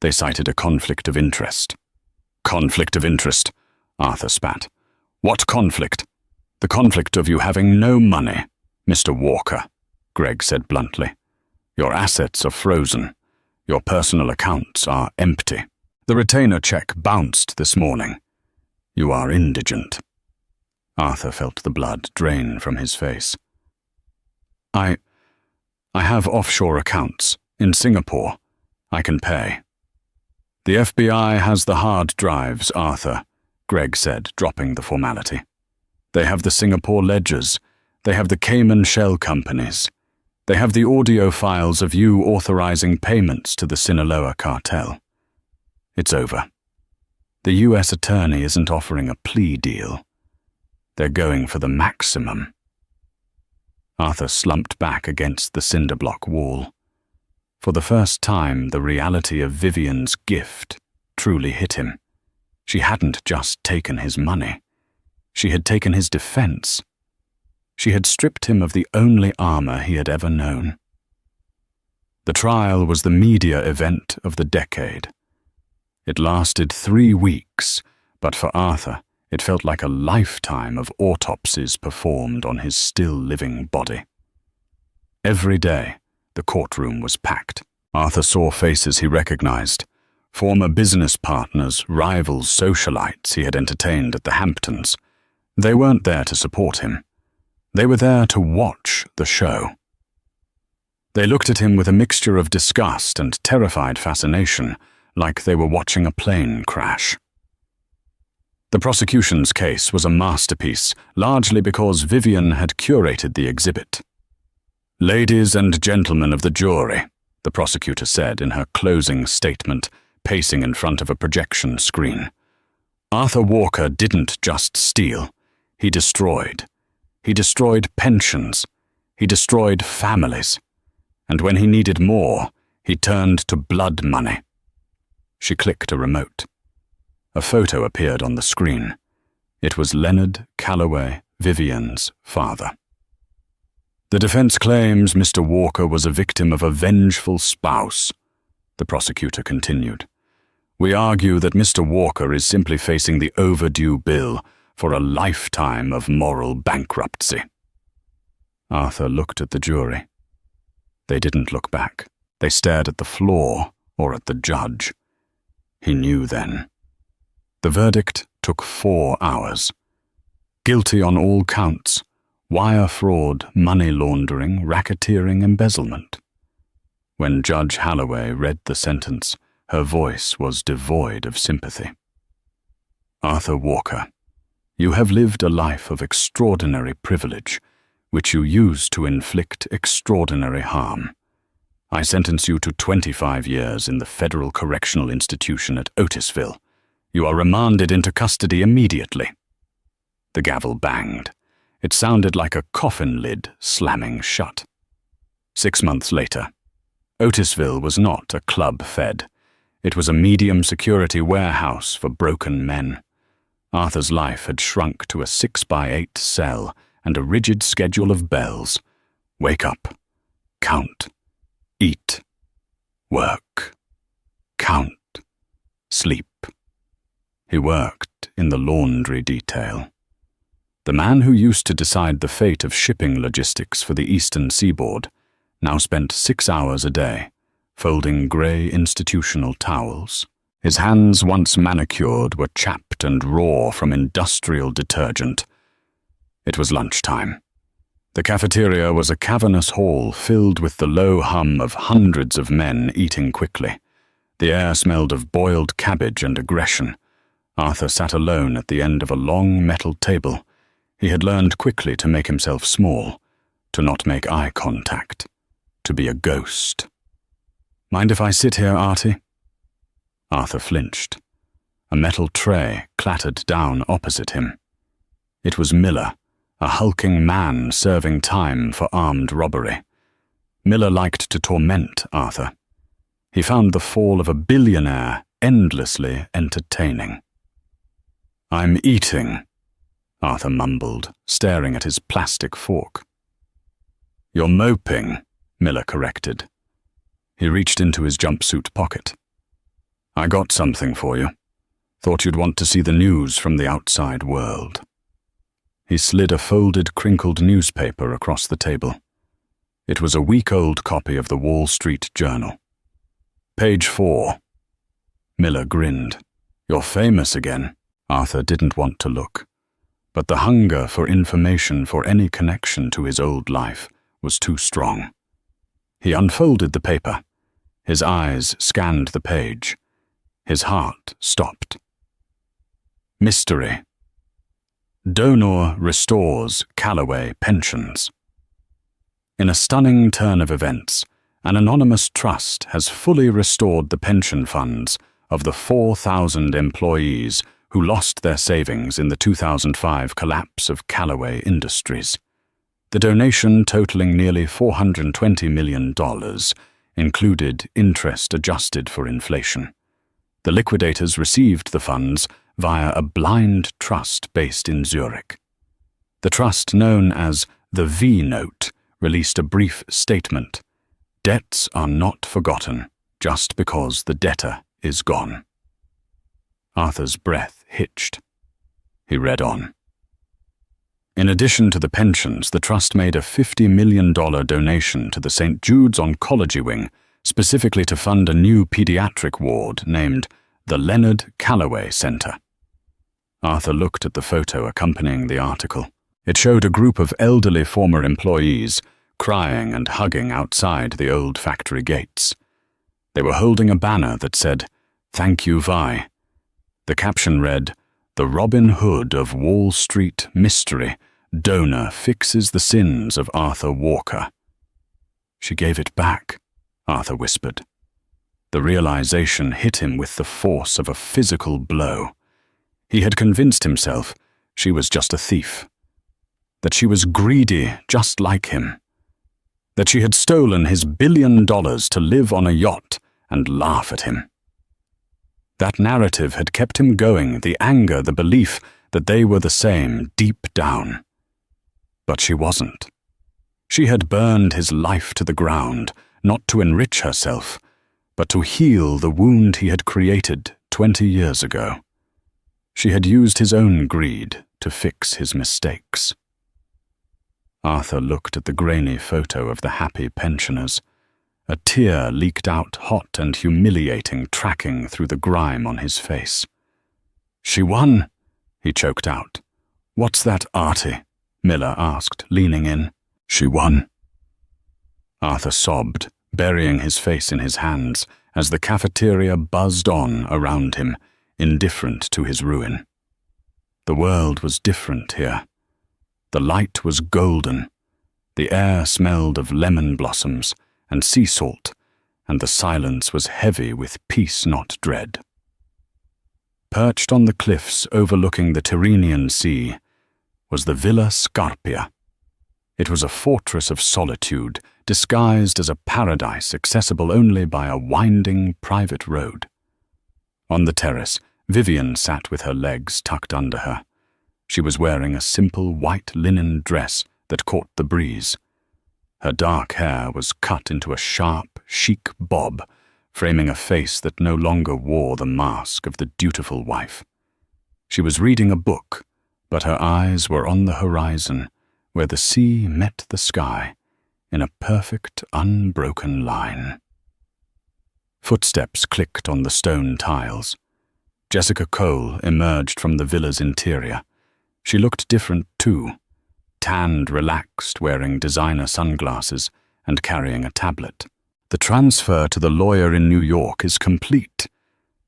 They cited a conflict of interest." "Conflict of interest?" Arthur spat. "What conflict?" "The conflict of you having no money, Mr. Walker," Greg said bluntly. "Your assets are frozen. Your personal accounts are empty. The retainer check bounced this morning. You are indigent." Arthur felt the blood drain from his face. I have offshore accounts in Singapore. I can pay." "The FBI has the hard drives, Arthur," Greg said, dropping the formality. "They have the Singapore ledgers. They have the Cayman shell companies. They have the audio files of you authorizing payments to the Sinaloa cartel. It's over. The U.S. attorney isn't offering a plea deal. They're going for the maximum." Arthur slumped back against the cinder block wall. For the first time, the reality of Vivian's gift truly hit him. She hadn't just taken his money. She had taken his defense. She had stripped him of the only armor he had ever known. The trial was the media event of the decade. It lasted 3 weeks, but for Arthur, it felt like a lifetime of autopsies performed on his still-living body. Every day, the courtroom was packed. Arthur saw faces he recognized, former business partners, rivals, socialites he had entertained at the Hamptons. They weren't there to support him. They were there to watch the show. They looked at him with a mixture of disgust and terrified fascination, like they were watching a plane crash. The prosecution's case was a masterpiece, largely because Vivian had curated the exhibit. "Ladies and gentlemen of the jury," the prosecutor said in her closing statement, pacing in front of a projection screen. "Arthur Walker didn't just steal. He destroyed. He destroyed pensions. He destroyed families. And when he needed more, he turned to blood money." She clicked a remote. A photo appeared on the screen. It was Leonard Calloway, Vivian's father. "The defense claims Mr. Walker was a victim of a vengeful spouse," the prosecutor continued. "We argue that Mr. Walker is simply facing the overdue bill for a lifetime of moral bankruptcy." Arthur looked at the jury. They didn't look back. They stared at the floor or at the judge. He knew then. The verdict took 4 hours. Guilty on all counts: wire fraud, money laundering, racketeering, embezzlement. When Judge Holloway read the sentence, her voice was devoid of sympathy. "Arthur Walker, you have lived a life of extraordinary privilege, which you use to inflict extraordinary harm. I sentence you to 25 years in the Federal Correctional Institution at Otisville. You are remanded into custody immediately." The gavel banged. It sounded like a coffin lid slamming shut. 6 months later, Otisville was not a club fed. It was a medium-security warehouse for broken men. Arthur's life had shrunk to a 6x8 cell and a rigid schedule of bells. Wake up. Count. Eat. Work. Count. Sleep. He worked in the laundry detail. The man who used to decide the fate of shipping logistics for the eastern seaboard now spent 6 hours a day, folding grey institutional towels. His hands, once manicured, were chapped and raw from industrial detergent. It was lunchtime. The cafeteria was a cavernous hall filled with the low hum of hundreds of men eating quickly. The air smelled of boiled cabbage and aggression. Arthur sat alone at the end of a long metal table. He had learned quickly to make himself small, to not make eye contact, to be a ghost. "Mind if I sit here, Artie?" Arthur flinched. A metal tray clattered down opposite him. It was Miller, a hulking man serving time for armed robbery. Miller liked to torment Arthur. He found the fall of a billionaire endlessly entertaining. "I'm eating," Arthur mumbled, staring at his plastic fork. "You're moping," Miller corrected. He reached into his jumpsuit pocket. "I got something for you. Thought you'd want to see the news from the outside world." He slid a folded, crinkled newspaper across the table. It was a week-old copy of the Wall Street Journal. "Page 4. Miller grinned. "You're famous again." Arthur didn't want to look, but the hunger for information for any connection to his old life was too strong. He unfolded the paper. His eyes scanned the page. His heart stopped. Mystery. Donor restores Calloway pensions. In a stunning turn of events, an anonymous trust has fully restored the pension funds of the 4,000 employees who lost their savings in the 2005 collapse of Callaway Industries. The donation, totaling nearly $420 million, included interest adjusted for inflation. The liquidators received the funds via a blind trust based in Zurich. The trust, known as the V-Note, released a brief statement: "Debts are not forgotten just because the debtor is gone." Arthur's breath hitched. He read on. In addition to the pensions, the trust made a $50 million donation to the St. Jude's Oncology Wing, specifically to fund a new pediatric ward named the Leonard Callaway Center. Arthur looked at the photo accompanying the article. It showed a group of elderly former employees crying and hugging outside the old factory gates. They were holding a banner that said, "Thank you, Vi." The caption read, "The Robin Hood of Wall Street mystery donor fixes the sins of Arthur Walker." "She gave it back," Arthur whispered. The realization hit him with the force of a physical blow. He had convinced himself she was just a thief, that she was greedy just like him, that she had stolen his $1 billion to live on a yacht and laugh at him. That narrative had kept him going, the anger, the belief that they were the same deep down. But she wasn't. She had burned his life to the ground, not to enrich herself, but to heal the wound he had created 20 years ago. She had used his own greed to fix his mistakes. Arthur looked at the grainy photo of the happy pensioners. A tear leaked out hot and humiliating, tracking through the grime on his face. "She won," he choked out. "What's that, Artie?" Miller asked, leaning in. "She won." Arthur sobbed, burying his face in his hands as the cafeteria buzzed on around him, indifferent to his ruin. The world was different here. The light was golden. The air smelled of lemon blossoms and sea salt, and the silence was heavy with peace not dread. Perched on the cliffs overlooking the Tyrrhenian Sea was the Villa Scarpia. It was a fortress of solitude, disguised as a paradise accessible only by a winding private road. On the terrace, Vivian sat with her legs tucked under her. She was wearing a simple white linen dress that caught the breeze. Her dark hair was cut into a sharp, chic bob, framing a face that no longer wore the mask of the dutiful wife. She was reading a book, but her eyes were on the horizon, where the sea met the sky in a perfect, unbroken line. Footsteps clicked on the stone tiles. Jessica Cole emerged from the villa's interior. She looked different too, tanned, relaxed, wearing designer sunglasses and carrying a tablet. "The transfer to the lawyer in New York is complete,"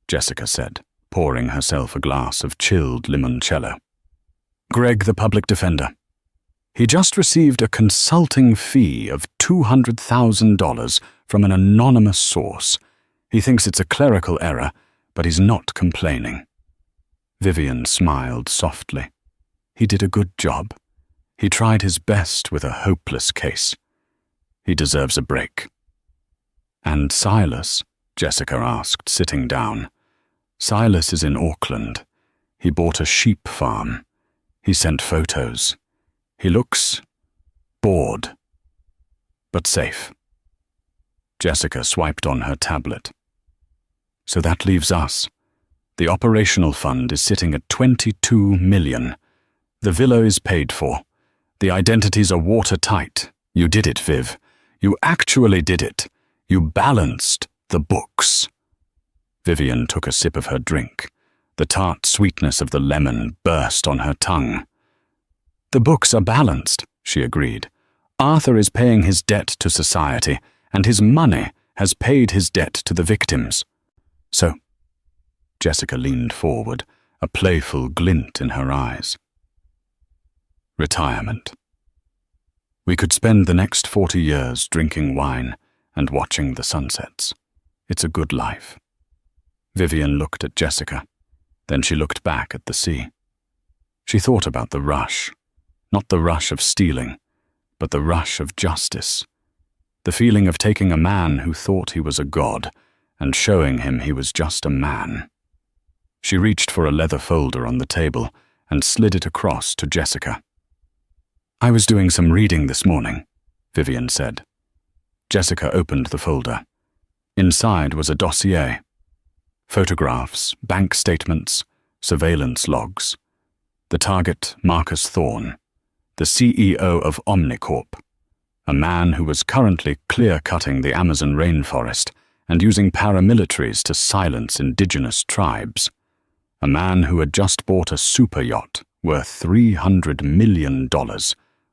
Jessica said, pouring herself a glass of chilled limoncello. "Greg, the public defender. He just received a consulting fee of $200,000 from an anonymous source. He thinks it's a clerical error, but he's not complaining." Vivian smiled softly. "He did a good job. He tried his best with a hopeless case. He deserves a break." "And Silas?" Jessica asked, sitting down. "Silas is in Auckland. He bought a sheep farm. He sent photos. He looks bored, but safe." Jessica swiped on her tablet. "So that leaves us. The operational fund is sitting at $22 million. The villa is paid for. The identities are watertight. You did it, Viv. You actually did it. You balanced the books." Vivian took a sip of her drink. The tart sweetness of the lemon burst on her tongue. "The books are balanced," she agreed. "Arthur is paying his debt to society, and his money has paid his debt to the victims. So," Jessica leaned forward, a playful glint in her eyes, "retirement. We could spend the next 40 years drinking wine and watching the sunsets. It's a good life. Vivian looked at Jessica. Then she looked back at the sea. She thought about the rush, not the rush of stealing, but the rush of justice. The feeling of taking a man who thought he was a god and showing him he was just a man. She reached for a leather folder on the table and slid it across to Jessica. "I was doing some reading this morning," Vivian said. Jessica opened the folder. Inside was a dossier. Photographs, bank statements, surveillance logs. The target, Marcus Thorne, the CEO of Omnicorp, a man who was currently clear-cutting the Amazon rainforest and using paramilitaries to silence indigenous tribes. A man who had just bought a super yacht worth $300 million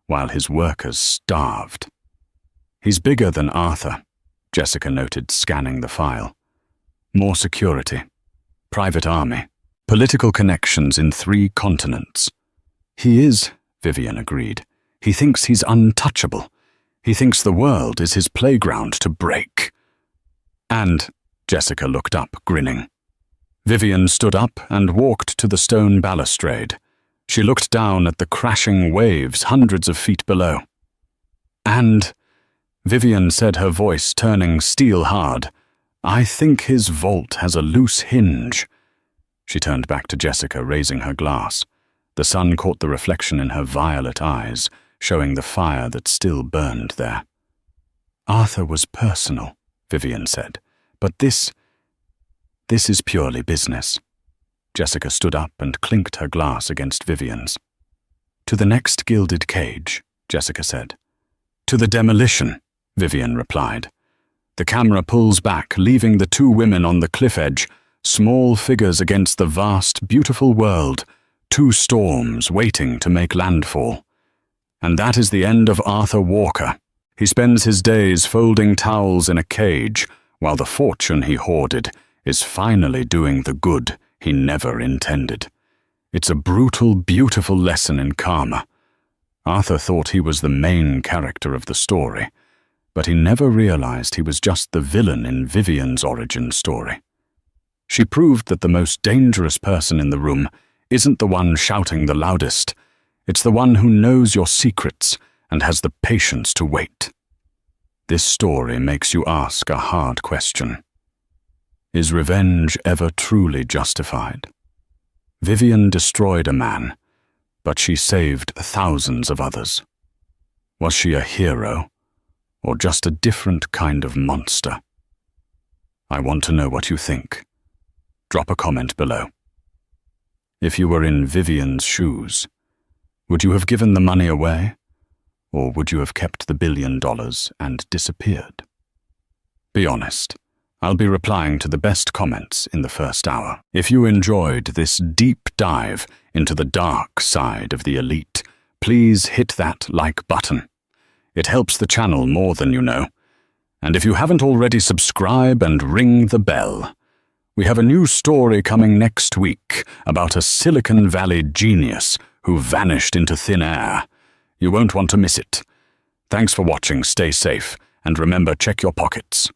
while his workers starved. "He's bigger than Arthur," Jessica noted, scanning the file. "More security, private army, political connections in 3 continents." "He is," Vivian agreed. "He thinks he's untouchable. He thinks the world is his playground to break." "And," Jessica looked up, grinning. Vivian stood up and walked to the stone balustrade. She looked down at the crashing waves hundreds of feet below. "And," Vivian said, her voice turning steel-hard, "I think his vault has a loose hinge." She turned back to Jessica, raising her glass. The sun caught the reflection in her violet eyes, showing the fire that still burned there. "Arthur was personal," Vivian said, "but this is purely business." Jessica stood up and clinked her glass against Vivian's. "To the next gilded cage," Jessica said. "To the demolition," Vivian replied. The camera pulls back, leaving the 2 women on the cliff edge, small figures against the vast, beautiful world, 2 storms waiting to make landfall. And that is the end of Arthur Walker. He spends his days folding towels in a cage, while the fortune he hoarded is finally doing the good he never intended. It's a brutal, beautiful lesson in karma. Arthur thought he was the main character of the story, but he never realized he was just the villain in Vivian's origin story. She proved that the most dangerous person in the room isn't the one shouting the loudest. It's the one who knows your secrets and has the patience to wait. This story makes you ask a hard question. Is revenge ever truly justified? Vivian destroyed a man, but she saved thousands of others. Was she a hero, or just a different kind of monster? I want to know what you think. Drop a comment below. If you were in Vivian's shoes, would you have given the money away, or would you have kept the $1 billion and disappeared? Be honest. I'll be replying to the best comments in the first hour. If you enjoyed this deep dive into the dark side of the elite, please hit that like button. It helps the channel more than you know. And if you haven't already, subscribe and ring the bell. We have a new story coming next week about a Silicon Valley genius who vanished into thin air. You won't want to miss it. Thanks for watching, stay safe, and remember, check your pockets.